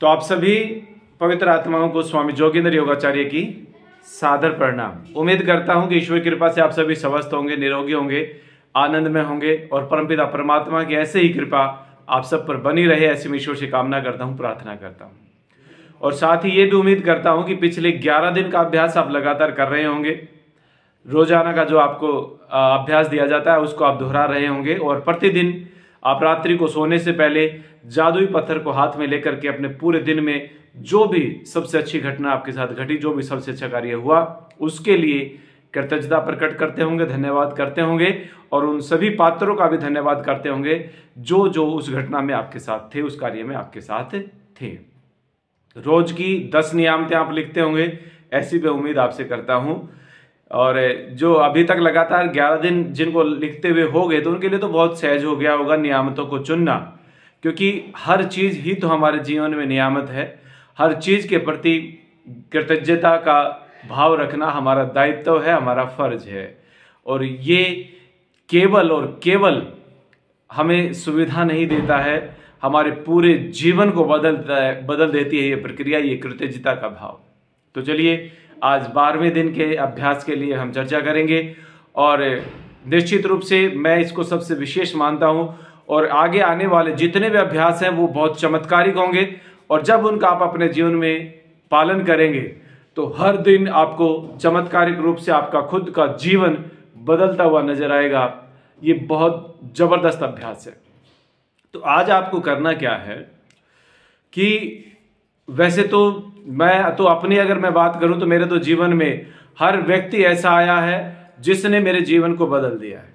तो आप सभी पवित्र आत्माओं को स्वामी जोगेंद्र योगाचार्य की सादर प्रणाम। उम्मीद करता हूं कि ईश्वर की कृपा से आप सभी स्वस्थ होंगे, निरोगी होंगे, आनंद में होंगे और परमपिता परमात्मा की ऐसे ही कृपा आप सब पर बनी रहे, ऐसी मैं ईश्वर से कामना करता हूं, प्रार्थना करता हूं। और साथ ही ये भी उम्मीद करता हूं कि पिछले 11 दिन का अभ्यास आप लगातार कर रहे होंगे। रोजाना का जो आपको अभ्यास दिया जाता है उसको आप दोहरा रहे होंगे और प्रतिदिन आप रात्रि को सोने से पहले जादुई पत्थर को हाथ में लेकर के अपने पूरे दिन में जो भी सबसे अच्छी घटना आपके साथ घटी, जो भी सबसे अच्छा कार्य हुआ, उसके लिए कृतज्ञता प्रकट करते होंगे, धन्यवाद करते होंगे और उन सभी पात्रों का भी धन्यवाद करते होंगे जो जो उस घटना में आपके साथ थे, उस कार्य में आपके साथ थे। रोज की 10 नियामतें आप लिखते होंगे, ऐसी मैं उम्मीद आपसे करता हूं। और जो अभी तक लगातार 11 दिन जिनको लिखते हुए हो गए तो उनके लिए तो बहुत सहज हो गया होगा नियामतों को चुनना, क्योंकि हर चीज ही तो हमारे जीवन में नियामत है। हर चीज के प्रति कृतज्ञता का भाव रखना हमारा दायित्व है, हमारा फर्ज है। और ये केवल और केवल हमें सुविधा नहीं देता है, हमारे पूरे जीवन को बदल देती है ये प्रक्रिया, ये कृतज्ञता का भाव। तो चलिए आज 12वें दिन के अभ्यास के लिए हम चर्चा करेंगे और निश्चित रूप से मैं इसको सबसे विशेष मानता हूं और आगे आने वाले जितने भी अभ्यास हैं वो बहुत चमत्कारिक होंगे और जब उनका आप अपने जीवन में पालन करेंगे तो हर दिन आपको चमत्कारिक रूप से आपका खुद का जीवन बदलता हुआ नजर आएगा। ये बहुत जबरदस्त अभ्यास है। तो आज आपको करना क्या है कि वैसे तो मैं तो अपनी अगर मैं बात करूं तो मेरे तो जीवन में हर व्यक्ति ऐसा आया है जिसने मेरे जीवन को बदल दिया है।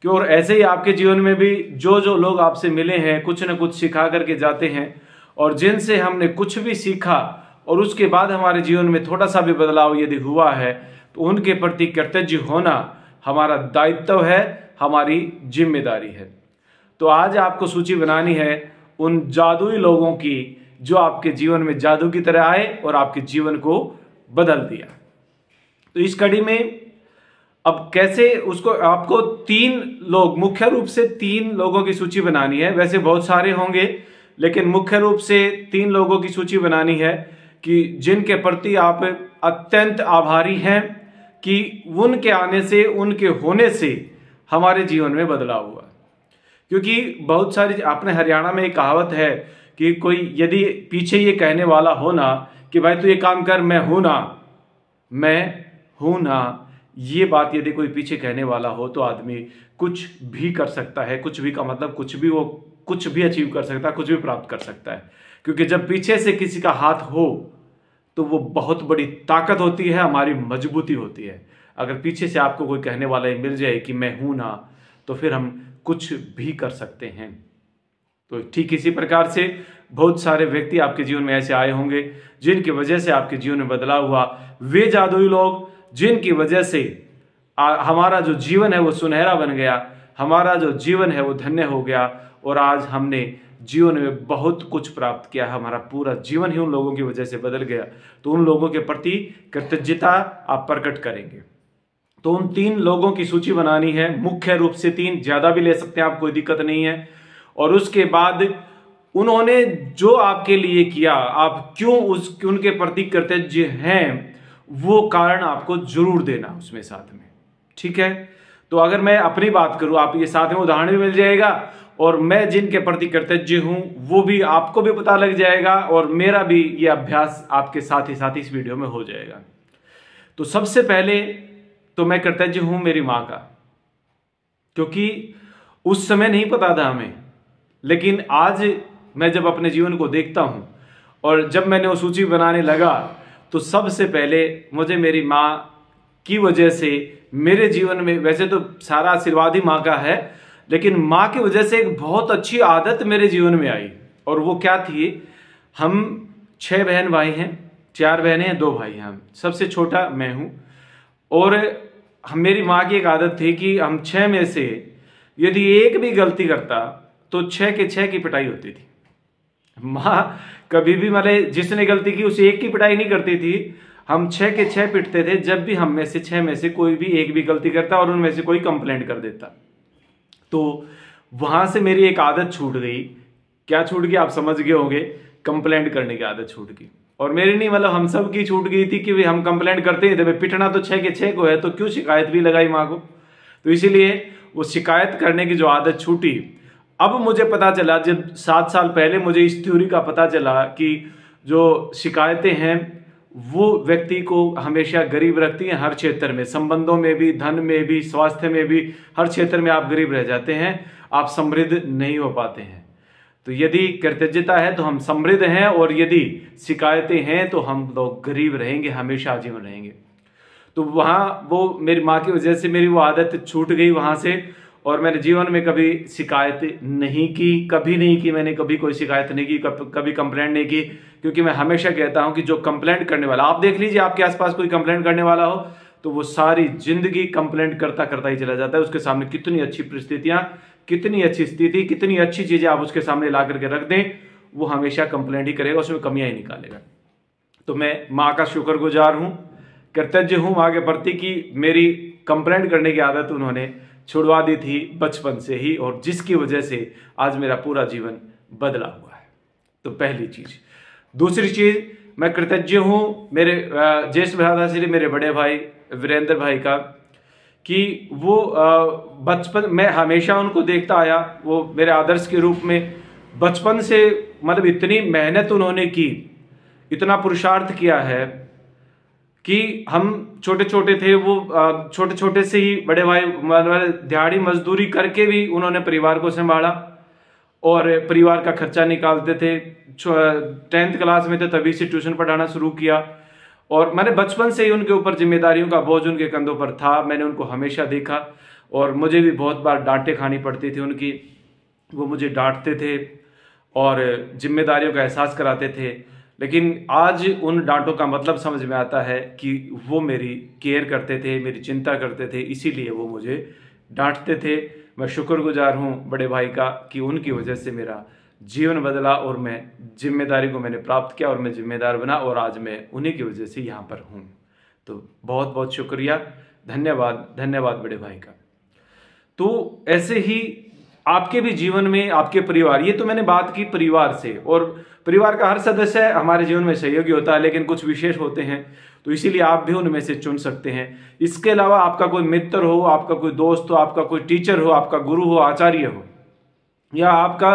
क्यों, और ऐसे ही आपके जीवन में भी जो जो लोग आपसे मिले हैं कुछ न कुछ सिखा करके जाते हैं और जिनसे हमने कुछ भी सीखा और उसके बाद हमारे जीवन में थोड़ा सा भी बदलाव यदि हुआ है तो उनके प्रति कृतज्ञ होना हमारा दायित्व है, हमारी जिम्मेदारी है। तो आज आपको सूची बनानी है उन जादुई लोगों की जो आपके जीवन में जादू की तरह आए और आपके जीवन को बदल दिया। तो इस कड़ी में अब कैसे उसको आपको 3 लोग, मुख्य रूप से 3 लोगों की सूची बनानी है। वैसे बहुत सारे होंगे लेकिन मुख्य रूप से 3 लोगों की सूची बनानी है कि जिनके प्रति आप अत्यंत आभारी हैं कि उनके आने से, उनके होने से हमारे जीवन में बदलाव हुआ। क्योंकि बहुत सारी, अपने हरियाणा में एक कहावत है कि कोई यदि पीछे ये कहने वाला हो ना कि भाई तू ये काम कर, मैं हूं ना, ये बात यदि कोई पीछे कहने वाला हो तो आदमी कुछ भी कर सकता है। कुछ भी का मतलब कुछ भी, वो कुछ भी अचीव कर सकता है, कुछ भी प्राप्त कर सकता है। क्योंकि जब पीछे से किसी का हाथ हो तो वो बहुत बड़ी ताकत होती है, हमारी मजबूती होती है। अगर पीछे से आपको कोई कहने वाला मिल जाए कि मैं हूं ना, तो फिर हम कुछ भी कर सकते हैं। तो ठीक इसी प्रकार से बहुत सारे व्यक्ति आपके जीवन में ऐसे आए होंगे जिनकी वजह से आपके जीवन में बदलाव हुआ। वे जादुई लोग जिनकी वजह से हमारा जो जीवन है वो सुनहरा बन गया, हमारा जो जीवन है वो धन्य हो गया और आज हमने जीवन में बहुत कुछ प्राप्त किया। हमारा पूरा जीवन ही उन लोगों की वजह से बदल गया। तो उन लोगों के प्रति कृतज्ञता आप प्रकट करेंगे। तो उन 3 लोगों की सूची बनानी है, मुख्य रूप से 3, ज्यादा भी ले सकते हैं आप, कोई दिक्कत नहीं है। और उसके बाद उन्होंने जो आपके लिए किया, आप क्यों उनके प्रति कृतज्ञ हैं, वो कारण आपको जरूर देना उसमें साथ में। ठीक है। तो अगर मैं अपनी बात करूं, आप ये साथ में उदाहरण भी मिल जाएगा और मैं जिनके प्रति कृतज्ञ हूं वो भी आपको भी पता लग जाएगा और मेरा भी ये अभ्यास आपके साथ ही इस वीडियो में हो जाएगा। तो सबसे पहले तो मैं कृतज्ञ हूं मेरी मां का, क्योंकि उस समय नहीं पता था हमें, लेकिन आज मैं जब अपने जीवन को देखता हूं और जब मैंने वो सूची बनाने लगा तो सबसे पहले मुझे मेरी मां की वजह से मेरे जीवन में, वैसे तो सारा आशीर्वाद ही मां का है, लेकिन मां की वजह से एक बहुत अच्छी आदत मेरे जीवन में आई। और वो क्या थी, हम 6 बहन भाई हैं, 4 बहनें हैं, 2 भाई हैं। हम सबसे छोटा मैं हूं और मेरी मां की एक आदत थी कि हम 6 में से यदि एक भी गलती करता तो 6 के 6 की पिटाई होती थी। मां कभी भी, मतलब जिसने गलती की उसे एक की पिटाई नहीं करती थी, हम 6 के 6 पिटते थे जब भी हम में से 6 में से कोई भी एक भी गलती करता और उनमें से कोई कंप्लेंट कर देता। तो वहां से मेरी एक आदत छूट गई। क्या छूट गई आप समझ गए होंगे कंप्लेंट करने की आदत छूट गई। और मेरी नहीं, मतलब हम सब की छूट गई थी कि भाई हम कंप्लेंट करते ही थे, भाई पिटना तो 6 के 6 को है, तो क्यों शिकायत भी लगाई माँ को। तो इसीलिए वो शिकायत करने की जो आदत छूटी। अब मुझे पता चला, जब 7 साल पहले मुझे इस थ्योरी का पता चला कि जो शिकायतें हैं वो व्यक्ति को हमेशा गरीब रखती हैं, हर क्षेत्र में, संबंधों में भी, धन में भी, स्वास्थ्य में भी, हर क्षेत्र में आप गरीब रह जाते हैं, आप समृद्ध नहीं हो पाते हैं। तो यदि कृतज्ञता है तो हम समृद्ध हैं, और यदि शिकायतें हैं तो हम लोग गरीब रहेंगे, हमेशा आजीवन रहेंगे। तो वहाँ वो मेरी माँ की वजह से मेरी वो आदत छूट गई वहाँ से, और मैंने जीवन में कभी शिकायत नहीं की, कभी नहीं की, मैंने कभी कोई शिकायत नहीं की, कभी कंप्लेंट नहीं की। क्योंकि मैं हमेशा कहता हूं कि जो कंप्लेंट करने वाला, आप देख लीजिए आपके आसपास कोई कंप्लेंट करने वाला हो तो वो सारी जिंदगी कंप्लेंट करता करता ही चला जाता है। उसके सामने कितनी अच्छी परिस्थितियां, कितनी अच्छी स्थिति, कितनी अच्छी चीजें आप उसके सामने ला करके रख दें, वो हमेशा कंप्लेंट ही करेगा, उसमें कमियां ही निकालेगा। तो मैं माँ का शुक्रगुजार हूं, कृतज्ञ हूं माँ के प्रति कि मेरी कंप्लेंट करने की आदत उन्होंने छुड़वा दी थी बचपन से ही, और जिसकी वजह से आज मेरा पूरा जीवन बदला हुआ है। तो पहली चीज। दूसरी चीज, मैं कृतज्ञ हूं मेरे ज्येष्ठ भ्राता श्री मेरे बड़े भाई वीरेंद्र भाई का, कि वो बचपन में हमेशा उनको देखता आया, वो मेरे आदर्श के रूप में बचपन से, मतलब इतनी मेहनत उन्होंने की, इतना पुरुषार्थ किया है कि हम छोटे छोटे थे, वो छोटे छोटे से ही बड़े भाई दिहाड़ी मजदूरी करके भी उन्होंने परिवार को संभाला और परिवार का खर्चा निकालते थे। 10th क्लास में थे तभी से ट्यूशन पढ़ाना शुरू किया, और मैंने बचपन से ही उनके ऊपर जिम्मेदारियों का बोझ उनके कंधों पर था। मैंने उनको हमेशा देखा, और मुझे भी बहुत बार डांटें खानी पड़ती थी उनकी। वो मुझे डांटते थे और जिम्मेदारियों का एहसास कराते थे, लेकिन आज उन डांटों का मतलब समझ में आता है कि वो मेरी केयर करते थे, मेरी चिंता करते थे, इसीलिए वो मुझे डांटते थे। मैं शुक्रगुजार हूँ बड़े भाई का कि उनकी वजह से मेरा जीवन बदला, और मैं जिम्मेदारी को मैंने प्राप्त किया, और मैं जिम्मेदार बना, और आज मैं उन्हीं की वजह से यहाँ पर हूँ। तो बहुत बहुत शुक्रिया, धन्यवाद, धन्यवाद बड़े भाई का। तो ऐसे ही आपके भी जीवन में आपके परिवार, ये तो मैंने बात की परिवार से, और परिवार का हर सदस्य हमारे जीवन में सहयोगी होता है, लेकिन कुछ विशेष होते हैं, तो इसीलिए आप भी उनमें से चुन सकते हैं। इसके अलावा आपका कोई मित्र हो, आपका कोई दोस्त हो, आपका कोई टीचर हो, आपका गुरु हो, आचार्य हो, या आपका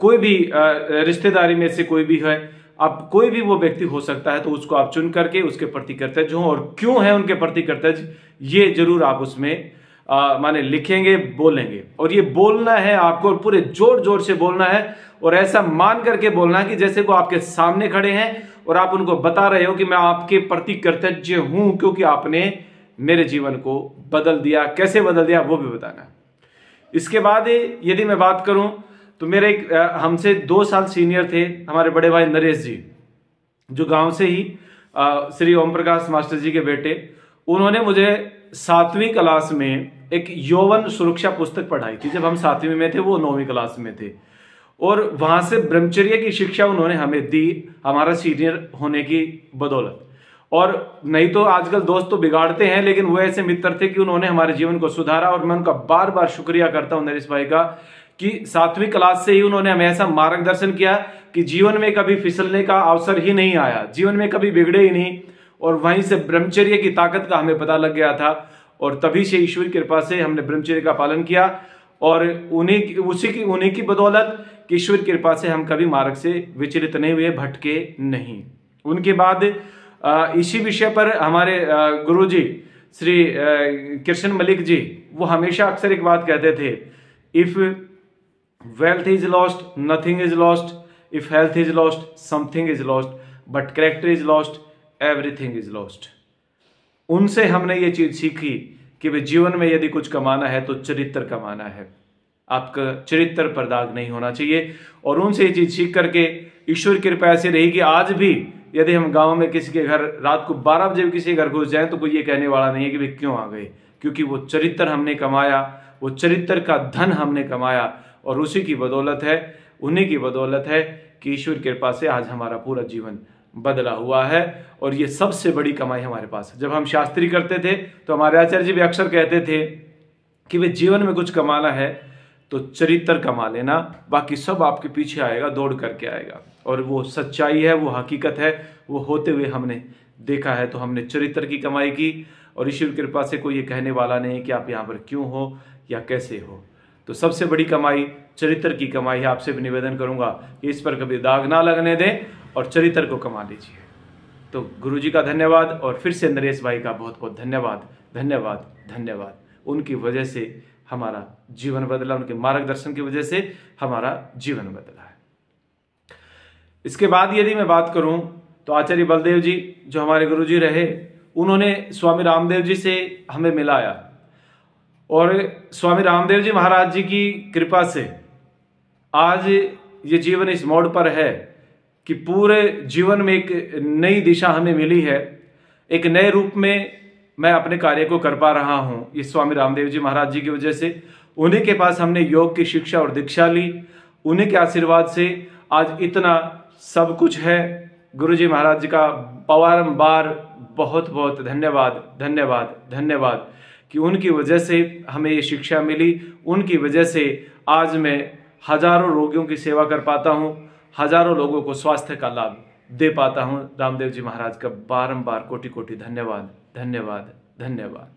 कोई भी रिश्तेदारी में से कोई भी है, आप कोई भी वो व्यक्ति हो सकता है, तो उसको आप चुन करके उसके प्रति कृतज्ञ हो, और क्यों है उनके प्रति कृतज्ञ ये जरूर आप उसमें माने लिखेंगे, बोलेंगे। और ये बोलना है आपको, पूरे जोर जोर से बोलना है, और ऐसा मान करके बोलना है कि जैसे वो आपके सामने खड़े हैं और आप उनको बता रहे हो कि मैं आपके प्रति कृतज्ञ हूं, क्योंकि आपने मेरे जीवन को बदल दिया। कैसे बदल दिया वो भी बताना है। इसके बाद यदि मैं बात करूं तो मेरे एक हमसे 2 साल सीनियर थे हमारे बड़े भाई नरेश जी, जो गांव से ही श्री ओम प्रकाश मास्टर जी के बेटे। उन्होंने मुझे 7वीं क्लास में एक यौवन सुरक्षा पुस्तक पढ़ाई थी। जब हम 7वीं में थे, वो 9वीं क्लास में थे, और वहां से ब्रह्मचर्य की शिक्षा उन्होंने हमें दी, हमारा सीनियर होने की बदौलत। और नहीं तो आजकल दोस्त तो बिगाड़ते हैं, लेकिन वो ऐसे मित्र थे कि उन्होंने हमारे जीवन को सुधारा, और मैं उनका बार बार शुक्रिया करता हूं नरेश भाई का कि 7वीं क्लास से ही उन्होंने हमें ऐसा मार्गदर्शन किया कि जीवन में कभी फिसलने का अवसर ही नहीं आया, जीवन में कभी बिगड़े ही नहीं। और वहीं से ब्रह्मचर्य की ताकत का हमें पता लग गया था, और तभी से ईश्वर की कृपा से हमने ब्रह्मचर्य का पालन किया, और उन्हीं की बदौलत कि ईश्वर की कृपा से हम कभी मार्ग से विचलित नहीं हुए, भटके नहीं। उनके बाद इसी विषय पर हमारे गुरुजी श्री कृष्ण मलिक जी, वो हमेशा अक्सर एक बात कहते थे, if wealth is lost nothing is lost, if health is lost something is lost, but character is lost everything is lost. उनसे हमने ये चीज सीखी कि भाई जीवन में यदि कुछ कमाना है तो चरित्र कमाना है, आपका चरित्र पर दाग नहीं होना चाहिए। और उनसे ये चीज सीख करके ईश्वर की कृपा ऐसी रही कि आज भी यदि हम गांव में किसी के घर रात को 12 बजे किसी के घर घुस जाए तो कोई ये कहने वाला नहीं है कि भाई क्यों आ गए, क्योंकि वो चरित्र हमने कमाया, वो चरित्र का धन हमने कमाया, और उसी की बदौलत है, उन्हीं की बदौलत है कि ईश्वर की कृपा से आज हमारा पूरा जीवन बदला हुआ है। और ये सबसे बड़ी कमाई हमारे पास है। जब हम शास्त्री करते थे तो हमारे आचार्य जी भी अक्सर कहते थे कि भाई जीवन में कुछ कमाना है तो चरित्र कमा लेना, बाकी सब आपके पीछे आएगा, दौड़ करके आएगा। और वो सच्चाई है, वो हकीकत है, वो होते हुए हमने देखा है। तो हमने चरित्र की कमाई की, और ईश्वर की कृपा से कोई ये कहने वाला नहीं कि आप यहाँ पर क्यों हो या कैसे हो। तो सबसे बड़ी कमाई चरित्र की कमाई है। आपसे भी निवेदन करूंगा कि इस पर कभी दाग ना लगने दें और चरित्र को कमा लीजिए। तो गुरुजी का धन्यवाद, और फिर से नरेश भाई का बहुत बहुत धन्यवाद, धन्यवाद, धन्यवाद। उनकी वजह से हमारा जीवन बदला, उनके मार्गदर्शन की वजह से हमारा जीवन बदला है। इसके बाद यदि मैं बात करूं तो आचार्य बलदेव जी जो हमारे गुरुजी रहे, उन्होंने स्वामी रामदेव जी से हमें मिलाया, और स्वामी रामदेव जी महाराज जी की कृपा से आज ये जीवन इस मोड़ पर है कि पूरे जीवन में एक नई दिशा हमें मिली है। एक नए रूप में मैं अपने कार्य को कर पा रहा हूं, ये स्वामी रामदेव जी महाराज जी की वजह से। उन्हीं के पास हमने योग की शिक्षा और दीक्षा ली, उन्हीं के आशीर्वाद से आज इतना सब कुछ है। गुरु जी महाराज जी का बारंबार बहुत बहुत धन्यवाद, धन्यवाद, धन्यवाद कि उनकी वजह से हमें ये शिक्षा मिली। उनकी वजह से आज मैं हजारों रोगियों की सेवा कर पाता हूँ, हजारों लोगों को स्वास्थ्य का लाभ दे पाता हूँ। रामदेव जी महाराज का बारंबार कोटि कोटि धन्यवाद, धन्यवाद, धन्यवाद।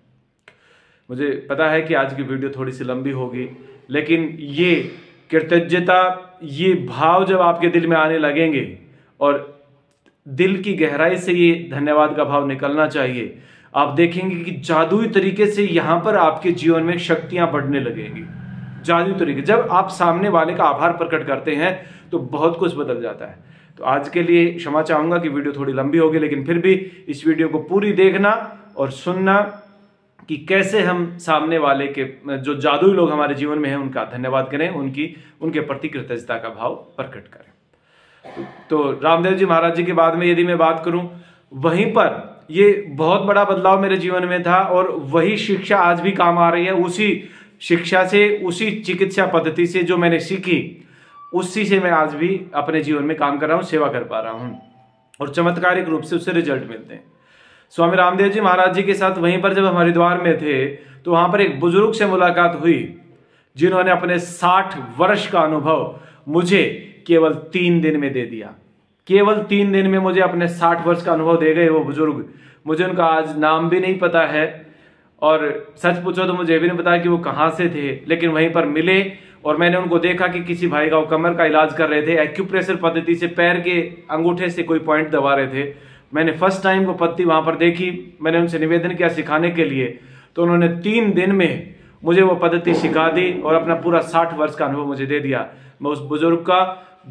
मुझे पता है कि आज की वीडियो थोड़ी सी लंबी होगी, लेकिन ये कृतज्ञता, ये भाव जब आपके दिल में आने लगेंगे और दिल की गहराई से ये धन्यवाद का भाव निकलना चाहिए, आप देखेंगे कि जादुई तरीके से यहां पर आपके जीवन में शक्तियां बढ़ने लगेंगी। जादुई तरीके, जब आप सामने वाले का आभार प्रकट करते हैं तो बहुत कुछ बदल जाता है। तो आज के लिए क्षमा चाहूंगा कि वीडियो थोड़ी लंबी होगी, लेकिन फिर भी इस वीडियो को पूरी देखना और सुनना कि कैसे हम सामने वाले के जो जादुई लोग हमारे जीवन में हैं उनका धन्यवाद करें, उनके प्रति कृतज्ञता का भाव प्रकट करें। तो रामदेव जी महाराज जी के बाद में यदि मैं बात करूं, वहीं पर ये बहुत बड़ा बदलाव मेरे जीवन में था, और वही शिक्षा आज भी काम आ रही है। उसी शिक्षा से, उसी चिकित्सा पद्धति से जो मैंने सीखी, उसी से मैं आज भी अपने जीवन में काम कर रहा हूं, सेवा कर पा रहा हूं, और चमत्कारिक रूप से उससे रिजल्ट मिलते हैं। स्वामी रामदेव जी महाराज जी के साथ वहीं पर जब हम हरिद्वार में थे तो वहां पर एक बुजुर्ग से मुलाकात हुई, जिन्होंने अपने 60 वर्ष का अनुभव मुझे केवल 3 दिन में दे दिया। केवल 3 दिन में मुझे अपने 60 वर्ष का अनुभव दे गए वो बुजुर्ग। मुझे उनका आज नाम भी नहीं पता है, और सच पूछो तो मुझे भी नहीं पता कि वो कहाँ से थे, लेकिन वहीं पर मिले और मैंने उनको देखा कि किसी भाई का कमर का इलाज कर रहे थे। एक्यूप्रेशर पद्धति से पैर के अंगूठे से कोई पॉइंट दबा रहे थे। मैंने फर्स्ट टाइम वो पद्धति वहां पर देखी। मैंने उनसे निवेदन किया सिखाने के लिए, तो उन्होंने 3 दिन में मुझे वो पद्धति सिखा दी और अपना पूरा 60 वर्ष का अनुभव मुझे दे दिया। मैं उस बुजुर्ग का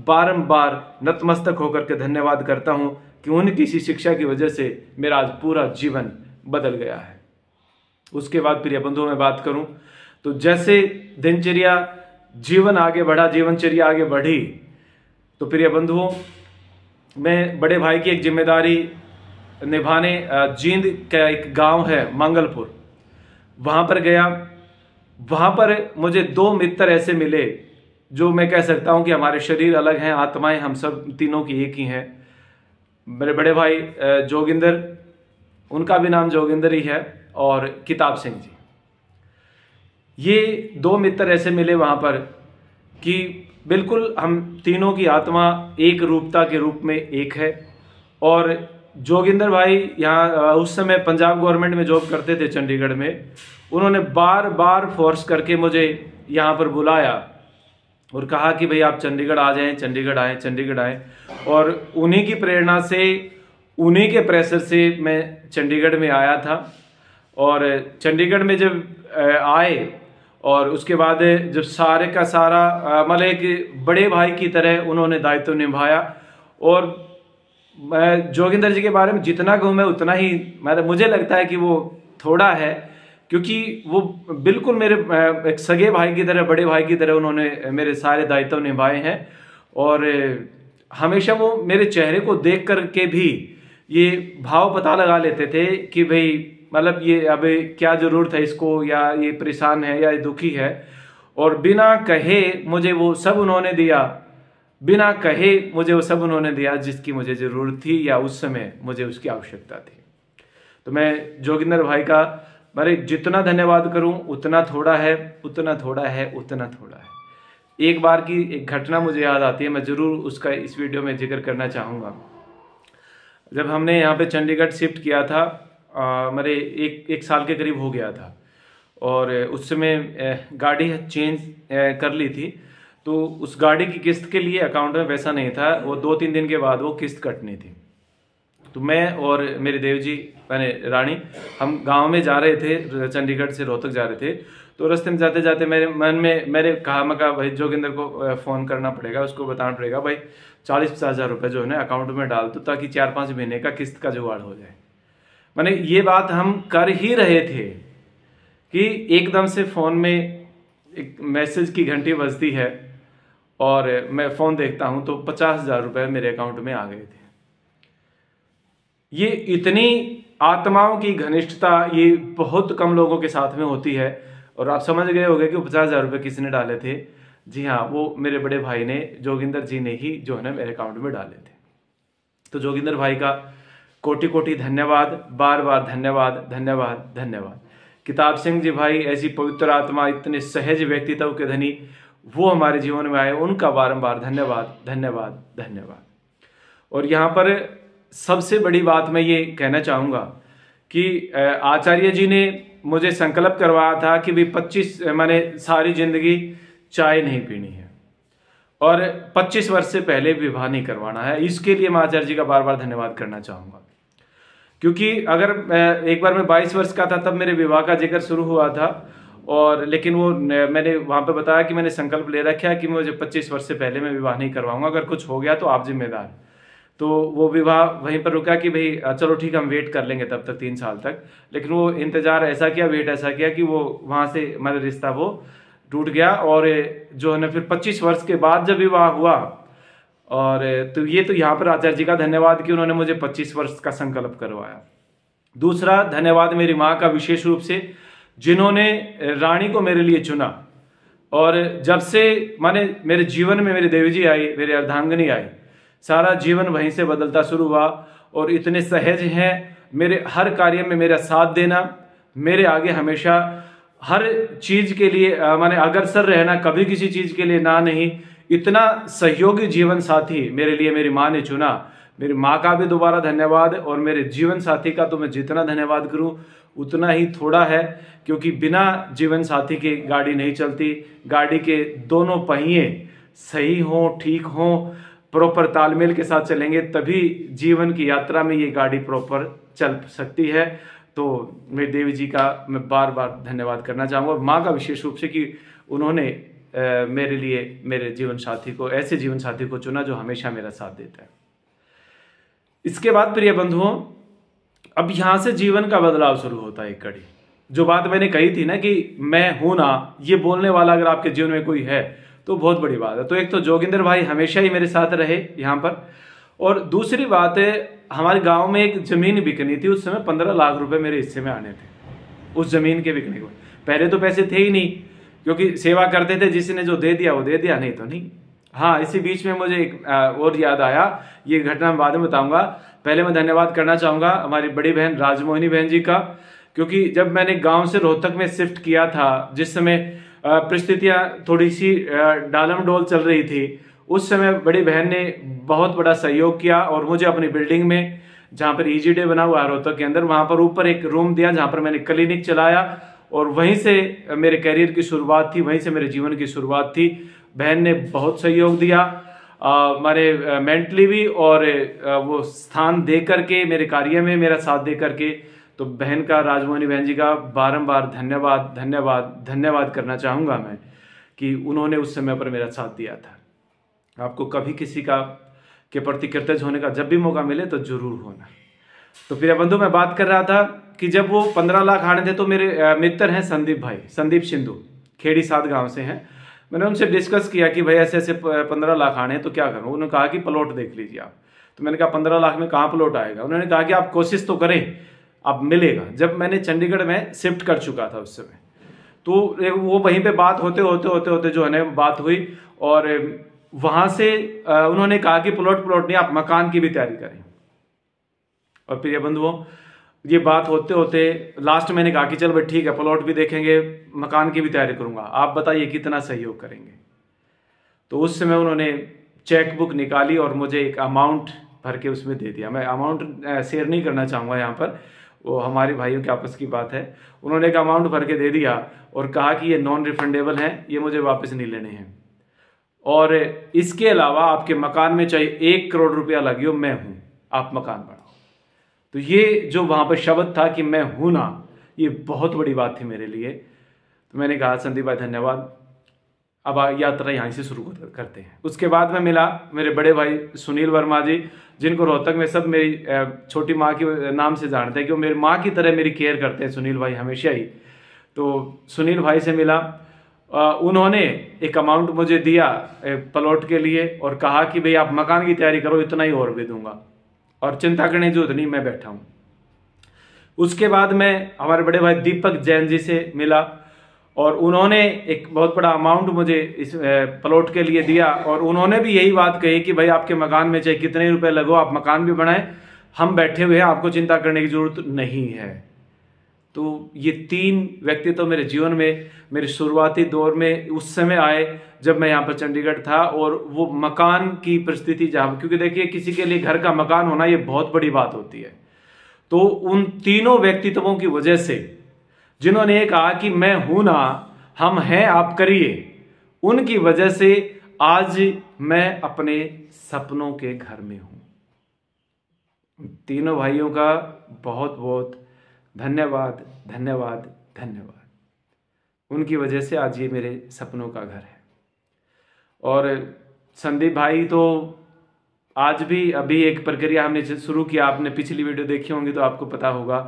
बारंबार नतमस्तक होकर के धन्यवाद करता हूं कि उनकी इसी शिक्षा की वजह से मेरा आज पूरा जीवन बदल गया है। उसके बाद प्रिय बंधुओं में बात करूं तो जैसे दिनचर्या, जीवन आगे बढ़ा, जीवनचर्या आगे बढ़ी, तो प्रिय बंधुओं मैं बड़े भाई की एक जिम्मेदारी निभाने जींद का एक गांव है मंगलपुर, वहां पर गया। वहां पर मुझे 2 मित्र ऐसे मिले जो मैं कह सकता हूं कि हमारे शरीर अलग हैं, आत्माएं हम सब तीनों की एक ही हैं। मेरे बड़े भाई जोगिंदर, उनका भी नाम जोगिंदर ही है, और किताब सिंह जी। ये 2 मित्र ऐसे मिले वहां पर कि बिल्कुल हम तीनों की आत्मा एक रूपता के रूप में एक है। और जोगिंदर भाई यहाँ उस समय पंजाब गवर्नमेंट में जॉब करते थे चंडीगढ़ में। उन्होंने बार बार फोर्स करके मुझे यहाँ पर बुलाया और कहा कि भाई आप चंडीगढ़ आ जाएं, चंडीगढ़ आएं, चंडीगढ़ आएं। और उन्हीं की प्रेरणा से, उन्हीं के प्रेशर से मैं चंडीगढ़ में आया था। और चंडीगढ़ में जब आए और उसके बाद जब सारे का सारा मतलब एक बड़े भाई की तरह उन्होंने दायित्व निभाया। और मैं जोगिंदर जी के बारे में जितना कहूँ मैं उतना ही, मतलब मुझे लगता है कि वो थोड़ा है, क्योंकि वो बिल्कुल मेरे एक सगे भाई की तरह, बड़े भाई की तरह उन्होंने मेरे सारे दायित्व निभाए हैं। और हमेशा वो मेरे चेहरे को देख कर के भी ये भाव पता लगा लेते थे कि भाई मतलब ये अब क्या जरूरत है इसको, या ये परेशान है या ये दुखी है। और बिना कहे मुझे वो सब उन्होंने दिया, बिना कहे मुझे वो सब उन्होंने दिया जिसकी मुझे जरूरत थी या उस समय मुझे उसकी आवश्यकता थी। तो मैं जोगिंदर भाई का मेरे जितना धन्यवाद करूं उतना थोड़ा है, उतना थोड़ा है, उतना थोड़ा है। एक बार की एक घटना मुझे याद आती है, मैं ज़रूर उसका इस वीडियो में जिक्र करना चाहूँगा। जब हमने यहाँ पे चंडीगढ़ शिफ्ट किया था, मेरे एक साल के करीब हो गया था, और उस समय गाड़ी चेंज कर ली थी, तो उस गाड़ी की किस्त के लिए अकाउंट में पैसा नहीं था। वो 2-3 दिन के बाद वो किस्त कटनी थी। तो मैं और मेरी देव जी मैंने रानी, हम गांव में जा रहे थे, चंडीगढ़ से रोहतक जा रहे थे। तो रास्ते में जाते जाते मेरे मन में मैं कहा भाई जोगिंदर को फ़ोन करना पड़ेगा, उसको बताना पड़ेगा भाई 40-50 हज़ार रुपये जो है ना अकाउंट में डाल दो, ताकि 4-5 महीने का किस्त का जुगाड़ हो जाए। मैंने ये बात हम कर ही रहे थे कि एकदम से फ़ोन में एक मैसेज की घंटी बजती है, और मैं फ़ोन देखता हूँ तो 50 हज़ार रुपये मेरे अकाउंट में आ गए थे। ये इतनी आत्माओं की घनिष्ठता ये बहुत कम लोगों के साथ में होती है। और आप समझ गए होंगे कि 50 हज़ार रुपये किसने डाले थे। जी हाँ, वो मेरे बड़े भाई ने, जोगिंदर जी ने ही जो है ना मेरे अकाउंट में डाले थे। तो जोगिंदर भाई का कोटि कोटि धन्यवाद, बार बार धन्यवाद, धन्यवाद, धन्यवाद। किताब सिंह जी भाई, ऐसी पवित्र आत्मा, इतने सहज व्यक्तित्व के धनी, वो हमारे जीवन में आए, उनका बारंबार धन्यवाद, धन्यवाद, धन्यवाद। और यहाँ पर सबसे बड़ी बात मैं ये कहना चाहूँगा कि आचार्य जी ने मुझे संकल्प करवाया था कि भी मैंने सारी जिंदगी चाय नहीं पीनी है, और 25 वर्ष से पहले विवाह नहीं करवाना है। इसके लिए मैं आचार्य जी का बार बार धन्यवाद करना चाहूँगा, क्योंकि अगर एक बार मैं 22 वर्ष का था तब मेरे विवाह का जिक्र शुरू हुआ था, और लेकिन वो मैंने वहाँ पे बताया कि मैंने संकल्प ले रखा है कि मुझे 25 वर्ष से पहले मैं विवाह नहीं करवाऊंगा, अगर कुछ हो गया तो आप जिम्मेदार। तो वो विवाह वहीं पर रुका कि भाई चलो ठीक है, हम वेट कर लेंगे तब तक 3 साल तक। लेकिन वो इंतजार ऐसा किया, वेट ऐसा किया कि वो वहाँ से हमारा रिश्ता वो टूट गया। और जो है ना फिर 25 वर्ष के बाद जब विवाह हुआ, और तो ये तो यहाँ पर आचार्य जी का धन्यवाद कि उन्होंने मुझे 25 वर्ष का संकल्प करवाया। दूसरा धन्यवाद मेरी माँ का, विशेष रूप से जिन्होंने रानी को मेरे लिए चुना। और जब से माने मेरे जीवन में मेरी देवी जी आई, मेरी अर्धांगिनी आई, सारा जीवन वहीं से बदलता शुरू हुआ। और इतने सहज हैं, मेरे हर कार्य में मेरा साथ देना, मेरे आगे हमेशा हर चीज के लिए माने अग्रसर रहना, कभी किसी चीज के लिए ना नहीं। इतना सहयोगी जीवन साथी मेरे लिए मेरी माँ ने चुना। मेरी माँ का भी दोबारा धन्यवाद, और मेरे जीवन साथी का तो मैं जितना धन्यवाद करूं उतना ही थोड़ा है, क्योंकि बिना जीवन साथी के गाड़ी नहीं चलती। गाड़ी के दोनों पहिए सही हों, ठीक हों, प्रॉपर तालमेल के साथ चलेंगे, तभी जीवन की यात्रा में ये गाड़ी प्रॉपर चल सकती है। तो मेरी देवी जी का मैं बार बार धन्यवाद करना चाहूँगा, और माँ का विशेष रूप से कि उन्होंने मेरे लिए मेरे जीवन साथी को, ऐसे जीवन साथी को चुना जो हमेशा मेरा साथ देता है। इसके बाद प्रिय बंधुओं, अब यहाँ से जीवन का बदलाव शुरू होता है। एक कड़ी जो बात मैंने कही थी ना कि मैं हूं ना, ये बोलने वाला अगर आपके जीवन में कोई है तो बहुत बड़ी बात है। तो एक तो जोगिंदर भाई हमेशा ही मेरे साथ रहे यहाँ पर, और दूसरी बात है हमारे गांव में एक जमीन बिकनी थी। उस समय 15 लाख रुपए मेरे हिस्से में आने थे उस जमीन के बिकने को। पहले तो पैसे थे ही नहीं, क्योंकि सेवा करते थे, जिसने जो दे दिया वो दे दिया, नहीं तो नहीं। हाँ, इसी बीच में मुझे एक और याद आया, ये घटना मैं बाद में बताऊंगा। पहले मैं धन्यवाद करना चाहूंगा हमारी बड़ी बहन राजमोहिनी बहन जी का, क्योंकि जब मैंने गांव से रोहतक में शिफ्ट किया था, जिस समय परिस्थितियां थोड़ी सी डालम डोल चल रही थी, उस समय बड़ी बहन ने बहुत बड़ा सहयोग किया, और मुझे अपनी बिल्डिंग में, जहाँ पर ईजी डे बना हुआ है रोहतक के अंदर, वहाँ पर ऊपर एक रूम दिया जहाँ पर मैंने क्लिनिक चलाया, और वहीं से मेरे करियर की शुरुआत थी, वहीं से मेरे जीवन की शुरुआत थी। बहन ने बहुत सहयोग दिया हमारे मेंटली भी, और वो स्थान दे करके, मेरे कार्य में मेरा साथ दे करके। तो बहन का, राजमोहिनी बहन जी का बारंबार धन्यवाद, धन्यवाद, धन्यवाद करना चाहूँगा मैं कि उन्होंने उस समय पर मेरा साथ दिया था। आपको कभी किसी का के प्रति कृतज्ञ होने का जब भी मौका मिले तो जरूर होना। तो प्रिय बंधु, मैं बात कर रहा था कि जब वो 15 लाख आने थे, तो मेरे मित्र हैं संदीप भाई, संदीप सिंधु, खेड़ी 7 गांव से हैं। मैंने उनसे डिस्कस किया कि भाई ऐसे ऐसे 15 लाख आने तो क्या करूं। उन्होंने कहा कि प्लॉट देख लीजिए आप। तो मैंने कहा 15 लाख में कहाँ प्लॉट आएगा। उन्होंने कहा कि आप कोशिश तो करें, अब मिलेगा। जब मैंने चंडीगढ़ में शिफ्ट कर चुका था उस समय, तो वो वहीं पे बात होते होते होते होते जो है ना बात हुई, और वहां से उन्होंने कहा कि प्लॉट नहीं, आप मकान की भी तैयारी करें। और प्रिय बंधुओं, ये बात होते होते लास्ट मैंने कहा कि चल भाई ठीक है, प्लॉट भी देखेंगे, मकान की भी तैयारी करूंगा, आप बताइए कितना सहयोग करेंगे। तो उस समय उन्होंने चेक बुक निकाली और मुझे एक अमाउंट भर के उसमें दे दिया। मैं अमाउंट शेयर नहीं करना चाहूँगा यहाँ पर, वो हमारे भाइयों के आपस की बात है। उन्होंने एक अमाउंट भर के दे दिया और कहा कि ये नॉन रिफंडेबल हैं, ये मुझे वापस नहीं लेने हैं, और इसके अलावा आपके मकान में चाहे 1 करोड़ रुपया लगे हो, मैं हूँ, आप मकान बनाओ। तो ये जो वहाँ पर शब्द था कि मैं हूँ ना, ये बहुत बड़ी बात थी मेरे लिए। तो मैंने कहा संदीप भाई धन्यवाद, अब यात्रा यहाँ से शुरू करते हैं। उसके बाद मैं मिला मेरे बड़े भाई सुनील वर्मा जी, जिनको रोहतक में सब मेरी छोटी माँ के नाम से जानते हैं, कि वो मेरी माँ की तरह मेरी केयर करते हैं सुनील भाई हमेशा ही। तो सुनील भाई से मिला, उन्होंने एक अमाउंट मुझे दिया प्लॉट के लिए और कहा कि भाई आप मकान की तैयारी करो, इतना ही और भी दूंगा, और चिंता करने की जरूरत नहीं, मैं बैठा हूँ। उसके बाद मैं हमारे बड़े भाई दीपक जैन जी से मिला और उन्होंने एक बहुत बड़ा अमाउंट मुझे इस प्लॉट के लिए दिया, और उन्होंने भी यही बात कही कि भाई आपके मकान में चाहे कितने रुपए लगो, आप मकान भी बनाएं, हम बैठे हुए हैं, आपको चिंता करने की जरूरत नहीं है। तो ये 3 व्यक्ति तो मेरे जीवन में मेरे शुरुआती दौर में उस समय आए जब मैं यहाँ पर चंडीगढ़ था, और वो मकान की परिस्थिति जहाँ, क्योंकि देखिए किसी के लिए घर का मकान होना ये बहुत बड़ी बात होती है। तो उन तीनों व्यक्तित्वों की वजह से, जिन्होंने कहा कि मैं हूं ना, हम हैं, आप करिए, उनकी वजह से आज मैं अपने सपनों के घर में हूं। तीनों भाइयों का बहुत बहुत धन्यवाद धन्यवाद धन्यवाद। उनकी वजह से आज ये मेरे सपनों का घर है। और संदीप भाई तो आज भी, अभी एक प्रक्रिया हमने शुरू किया, आपने पिछली वीडियो देखी होंगी तो आपको पता होगा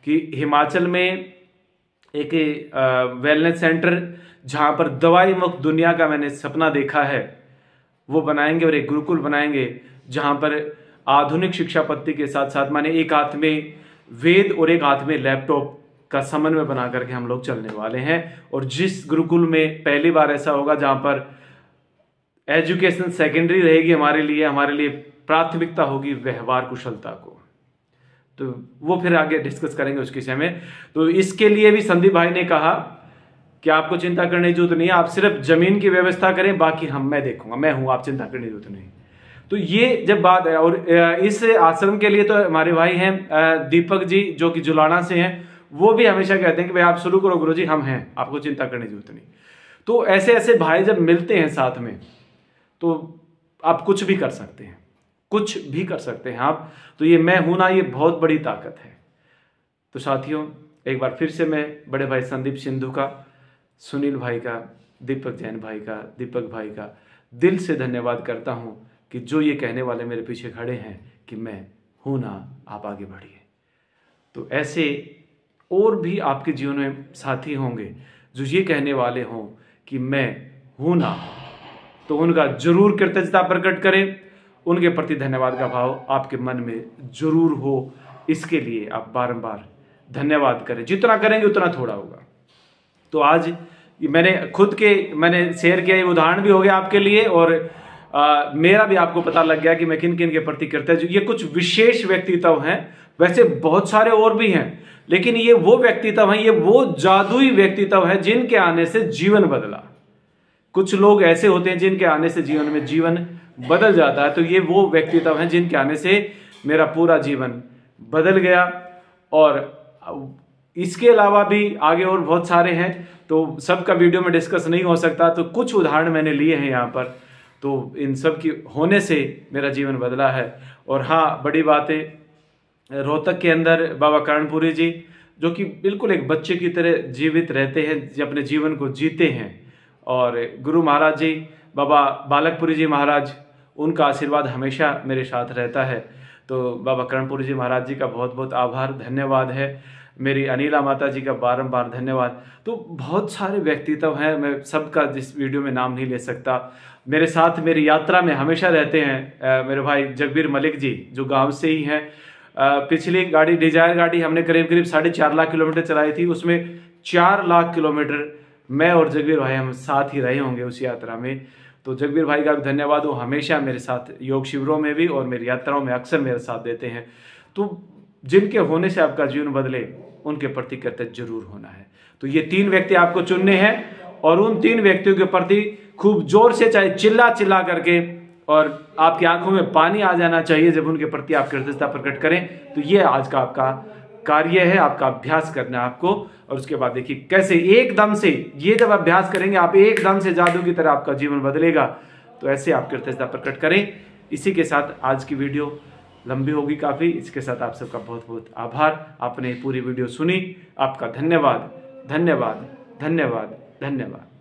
कि हिमाचल में एक वेलनेस सेंटर, जहां पर दवाई मुक्त दुनिया का मैंने सपना देखा है, वो बनाएंगे, और एक गुरुकुल बनाएंगे जहां पर आधुनिक शिक्षा पद्धति के साथ साथ माने एक हाथ में वेद और एक हाथ में लैपटॉप का समन्वय बना करके हम लोग चलने वाले हैं। और जिस गुरुकुल में पहली बार ऐसा होगा जहां पर एजुकेशन सेकेंडरी रहेगी, हमारे लिए प्राथमिकता होगी व्यवहार कुशलता को। तो वो फिर आगे डिस्कस करेंगे उसके विषय में। तो इसके लिए भी संदीप भाई ने कहा कि आपको चिंता करने की जरूरत नहीं है, आप सिर्फ जमीन की व्यवस्था करें, बाकी मैं देखूंगा, मैं हूं, आप चिंता करने की जरूरत नहीं। तो ये जब बात है, और इस आश्रम के लिए तो हमारे भाई हैं दीपक जी, जो कि जुलाना से हैं, वो भी हमेशा कहते हैं कि भाई आप शुरू करो गुरुजी, हम हैं, आपको चिंता करने की जरूरत नहीं। तो ऐसे ऐसे भाई जब मिलते हैं साथ में, तो आप कुछ भी कर सकते हैं, कुछ भी कर सकते हैं आप। तो ये मैं हूं ना, ये बहुत बड़ी ताकत है। तो साथियों, एक बार फिर से मैं बड़े भाई संदीप सिंधु का, सुनील भाई का, दीपक जैन भाई का, दीपक भाई का दिल से धन्यवाद करता हूं कि जो ये कहने वाले मेरे पीछे खड़े हैं कि मैं हूं ना, आप आगे बढ़िए। तो ऐसे और भी आपके जीवन में साथी होंगे जो ये कहने वाले हों कि मैं हूं ना, तो उनका जरूर कृतज्ञता प्रकट करें, उनके प्रति धन्यवाद का भाव आपके मन में जरूर हो। इसके लिए आप बारंबार धन्यवाद करें, जितना करेंगे उतना थोड़ा होगा। तो आज मैंने शेयर किया, ये उदाहरण भी हो गया आपके लिए, और मेरा भी आपको पता लग गया कि मैं किन किन के प्रति कृतज्ञ। ये कुछ विशेष व्यक्तित्व हैं, वैसे बहुत सारे और भी हैं, लेकिन ये वो व्यक्तित्व हैं, ये वो जादुई व्यक्तित्व है जिनके आने से जीवन बदला। कुछ लोग ऐसे होते हैं जिनके आने से जीवन में जीवन बदल जाता है, तो ये वो व्यक्तित्व हैं जिनके आने से मेरा पूरा जीवन बदल गया। और इसके अलावा भी आगे और बहुत सारे हैं, तो सबका वीडियो में डिस्कस नहीं हो सकता, तो कुछ उदाहरण मैंने लिए हैं यहाँ पर। तो इन सब की होने से मेरा जीवन बदला है। और हाँ, बड़ी बात है, रोहतक के अंदर बाबा कर्णपुरी जी, जो कि बिल्कुल एक बच्चे की तरह जीवित रहते हैं, अपने जीवन को जीते हैं। और गुरु महाराज जी, बाबा बालकपुरी जी महाराज, उनका आशीर्वाद हमेशा मेरे साथ रहता है। तो बाबा कर्णपुरी जी महाराज जी का बहुत बहुत आभार, धन्यवाद है। मेरी अनिला माता जी का बारंबार धन्यवाद। तो बहुत सारे व्यक्तित्व हैं, मैं सबका जिस वीडियो में नाम नहीं ले सकता। मेरे साथ मेरी यात्रा में हमेशा रहते हैं मेरे भाई जगबीर मलिक जी, जो गांव से ही हैं। पिछली गाड़ी डिजायर गाड़ी हमने करीब करीब 4.5 लाख किलोमीटर चलाई थी, उसमें 4 लाख किलोमीटर मैं और जगबीर भाई हम साथ ही रहे होंगे उस यात्रा में। तो जगबीर भाई का भी धन्यवाद, वो हमेशा मेरे साथ योग शिविरों में भी और मेरी यात्राओं में अक्सर मेरे साथ देते हैं। तो जिनके होने से आपका जीवन बदले, उनके प्रति कृतज्ञ जरूर होना है। तो ये 3 व्यक्ति आपको चुनने हैं और उन 3 व्यक्तियों के प्रति खूब जोर से, चाहे चिल्ला चिल्ला करके, और आपकी आंखों में पानी आ जाना चाहिए जब उनके प्रति आप कृतज्ञता प्रकट करें। तो ये आज का आपका कार्य है, आपका अभ्यास करना है आपको। और उसके बाद देखिए कैसे एकदम से ये जब अभ्यास करेंगे आप, एकदम से जादू की तरह आपका जीवन बदलेगा। तो ऐसे आप कृतज्ञता प्रकट करें। इसी के साथ आज की वीडियो लंबी होगी काफी। इसके साथ आप सबका बहुत बहुत आभार, आपने पूरी वीडियो सुनी। आपका धन्यवाद, धन्यवाद, धन्यवाद, धन्यवाद।